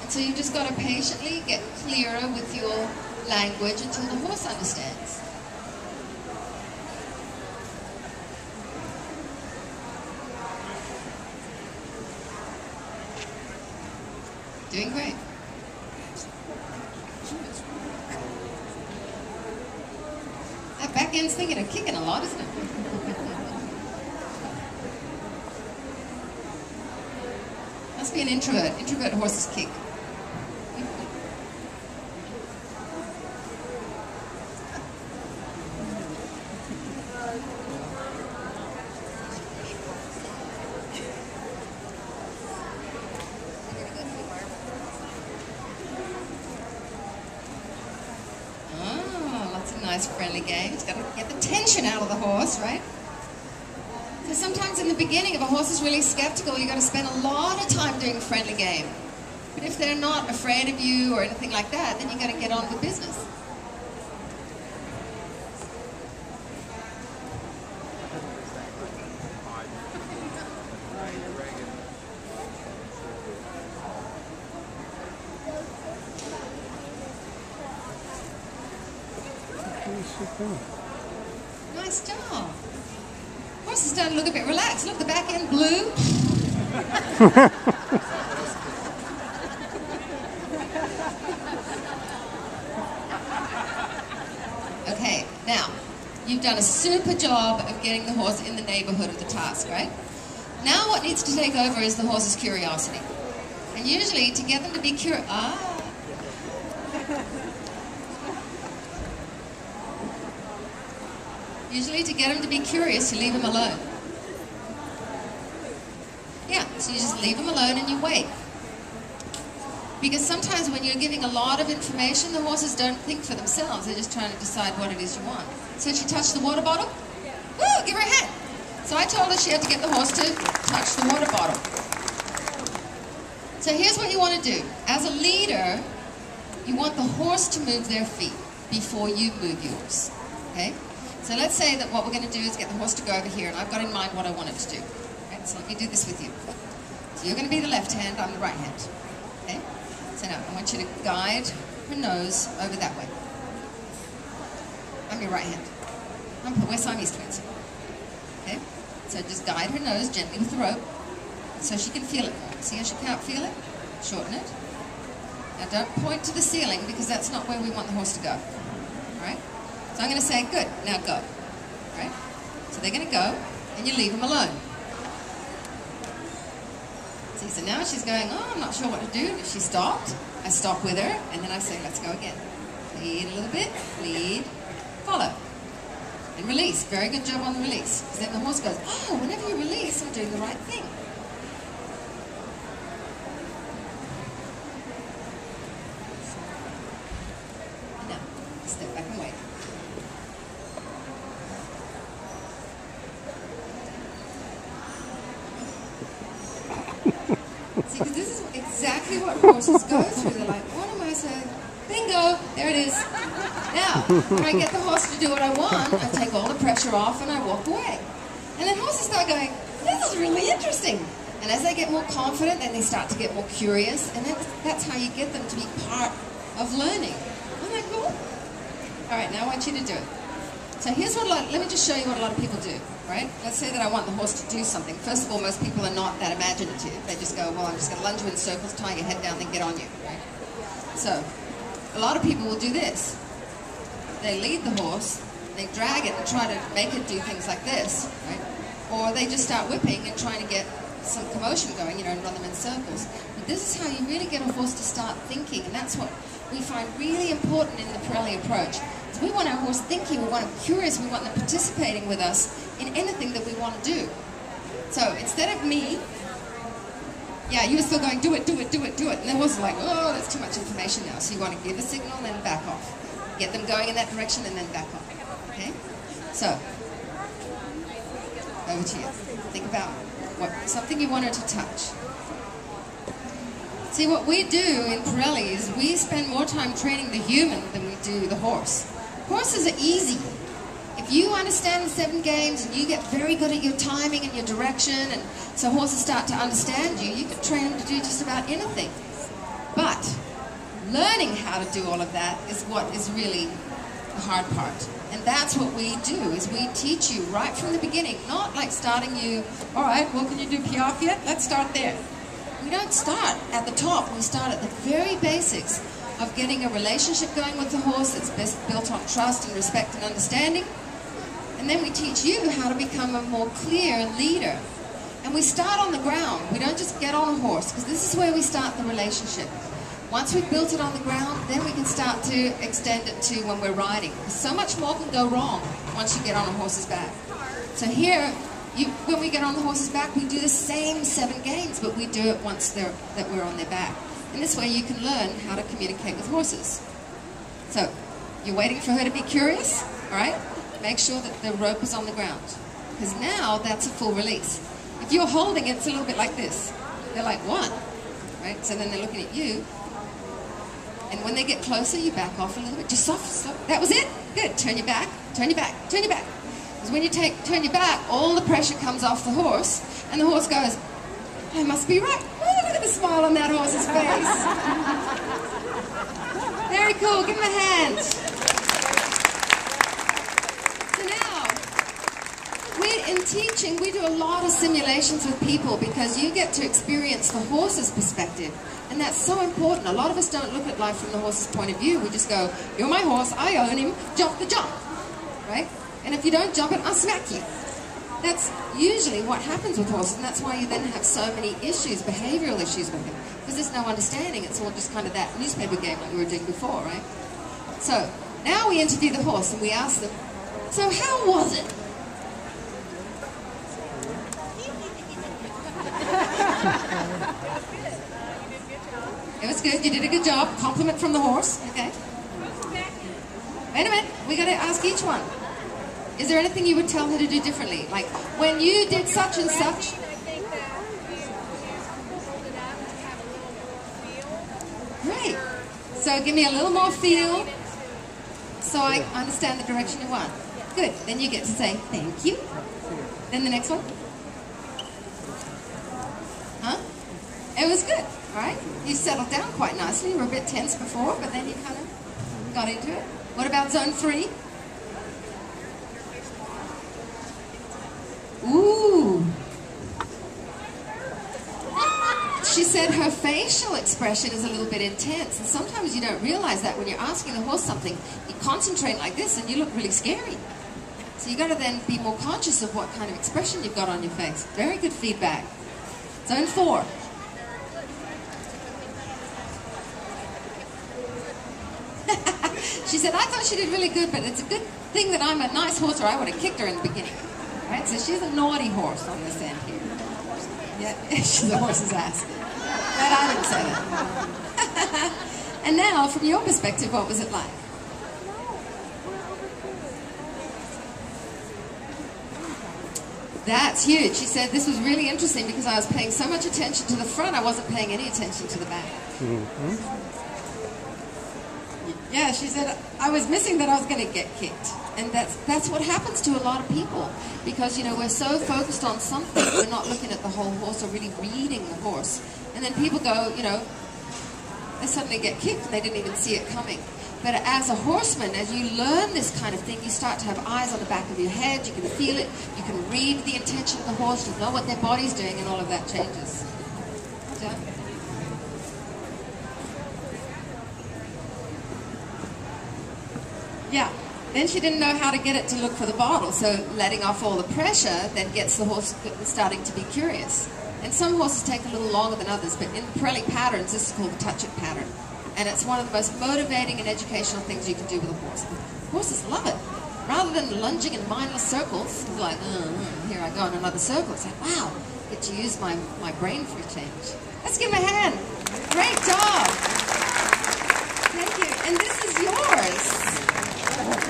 And so you've just got to patiently get clearer with your language until the horse understands. Doing great. That back end's thinking of kicking a lot, isn't it? Must be an introvert. Introvert horses kick. Nice friendly games. Got to get the tension out of the horse, right? Because sometimes in the beginning, if a horse is really skeptical, you've got to spend a lot of time doing a friendly game. But if they're not afraid of you or anything like that, then you've got to get on with business. Nice job. Horse is starting to look a bit relaxed. Look, the back end blue. Okay, now, you've done a super job of getting the horse in the neighborhood of the task, right? Now what needs to take over is the horse's curiosity. And usually, to get them to be curious... Usually to get them to be curious, you leave them alone. Yeah, so you just leave them alone and you wait. Because sometimes when you're giving a lot of information, the horses don't think for themselves. They're just trying to decide what it is you want. So she touched the water bottle? Woo, give her a hand. So I told her she had to get the horse to touch the water bottle. So here's what you want to do. As a leader, you want the horse to move their feet before you move yours. Okay? So let's say that what we're going to do is get the horse to go over here, and I've got in mind what I want it to do. Okay, so let me do this with you. So you're going to be the left hand, I'm the right hand. Okay? So now I want you to guide her nose over that way. I'm your right hand. We're Siamese twins. Okay? So just guide her nose gently with the rope so she can feel it. See how she can't feel it? Shorten it. Now don't point to the ceiling because that's not where we want the horse to go. Alright? So I'm going to say, good, now go. Right? So they're going to go, and you leave them alone. See, so now she's going, oh, I'm not sure what to do. If she stopped, I stop with her, and then I say, let's go again. Lead a little bit, lead, follow. And release. Very good job on the release. Because then the horse goes, oh, whenever you release, I'm doing the right thing. Now, step back and wait. See, because this is exactly what horses go through. They're like, what am I saying? Bingo, there it is. Now, when I get the horse to do what I want, I take all the pressure off and I walk away. And then horses start going, this is really interesting. And as they get more confident, then they start to get more curious. And that's how you get them to be part of learning. Isn't that cool? All right, now I want you to do it. So here's what, let me just show you what a lot of people do, right? Let's say that I want the horse to do something. First of all, most people are not that imaginative. They just go, well, I'm just going to lunge you in circles, tie your head down, then get on you, right? So a lot of people will do this. They lead the horse, they drag it and try to make it do things like this, right? Or they just start whipping and trying to get some commotion going, you know, and run them in circles. But this is how you really get a horse to start thinking, and that's what we find really important in the Parelli approach. Is we want our horse thinking, we want them curious, we want them participating with us in anything that we want to do. So instead of me, yeah, you were still going, do it, do it, do it, do it. And the horse is like, oh, that's too much information now. So you want to give a signal and then back off. Get them going in that direction and then back off. Okay? So, over to you. Think about something you want her to touch. See, what we do in Parelli is we spend more time training the human than we do the horse. Horses are easy. If you understand the 7 games and you get very good at your timing and your direction, and so horses start to understand you, you can train them to do just about anything. But learning how to do all of that is what is really the hard part. And that's what we do, is we teach you right from the beginning, not like starting you, all right, well, can you do Piaffe yet? Let's start there. We don't start at the top. We start at the very basics of getting a relationship going with the horse that's best built on trust and respect and understanding. And then we teach you how to become a more clear leader. And we start on the ground. We don't just get on a horse, because this is where we start the relationship. Once we've built it on the ground, then we can start to extend it to when we're riding. So much more can go wrong once you get on a horse's back. So here, when we get on the horse's back, we do the same 7 games, but we do it once that we're on their back. And this way you can learn how to communicate with horses. So, you're waiting for her to be curious, all right? Make sure that the rope is on the ground, because now that's a full release. If you're holding it, it's a little bit like this. They're like, what? Right? So then they're looking at you. And when they get closer, you back off a little bit. Just soft. That was it? Good. Turn your back, turn your back, turn your back. Because when you turn your back, all the pressure comes off the horse, and the horse goes, I must be right. Oh, look at the smile on that horse's face. Very cool. Give him a hand. In teaching, we do a lot of simulations with people, because you get to experience the horse's perspective, and that's so important. A lot of us don't look at life from the horse's point of view. We just go, you're my horse, I own him, jump the jump, right? And if you don't jump it, I'll smack you. That's usually what happens with horses, and that's why you then have so many issues, behavioral issues with him, because there's no understanding. It's all just kind of that newspaper game like we were doing before, right? So now we interview the horse, and we ask them, so how was it? It was good. You did a good job. Compliment from the horse. Okay. Wait a minute. We got to ask each one. Is there anything you would tell her to do differently? Like, when you did such and such. Great. So give me a little more feel, so I understand the direction you want. Good. Then you get to say thank you. Then the next one. Huh? It was good. All right, you settled down quite nicely. You were a bit tense before, but then you kind of got into it. What about zone 3? Ooh. She said her facial expression is a little bit intense, and sometimes you don't realize that when you're asking the horse something. You concentrate like this, and you look really scary. So you got to then be more conscious of what kind of expression you've got on your face. Very good feedback. Zone 4. She said, I thought she did really good, but it's a good thing that I'm a nice horse, or I would have kicked her in the beginning. Right? So she's a naughty horse on this end here. Yeah, she's the horse's ass. But I didn't say that. And now, from your perspective, what was it like? That's huge. She said this was really interesting because I was paying so much attention to the front, I wasn't paying any attention to the back. Mm-hmm. Yeah, she said, I was missing that I was going to get kicked. And that's what happens to a lot of people. Because, you know, we're so focused on something, we're not looking at the whole horse or really reading the horse. And then people go, you know, they suddenly get kicked and they didn't even see it coming. But as a horseman, as you learn this kind of thing, you start to have eyes on the back of your head, you can feel it, you can read the intention of the horse, you know what their body's doing, and all of that changes. So, yeah. Then she didn't know how to get it to look for the bottle, so letting off all the pressure then gets the horse starting to be curious. And some horses take a little longer than others, but in Parelli patterns, this is called the touch-it pattern. And it's one of the most motivating and educational things you can do with a horse. Horses love it. Rather than lunging in mindless circles, it's like, here I go in another circle. It's like, wow, I get to use my brain for a change. Let's give him a hand. Great job. Thank you. And this is yours.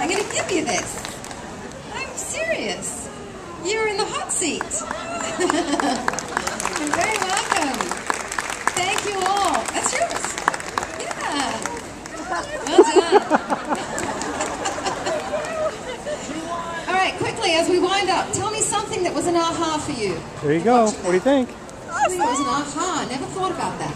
I'm going to give you this. I'm serious. You're in the hot seat. You're very welcome. Thank you all. That's yours. Yeah. Well done. All right, quickly, as we wind up, tell me something that was an aha for you. There you go. What do you think? Something that was an aha. I never thought about that.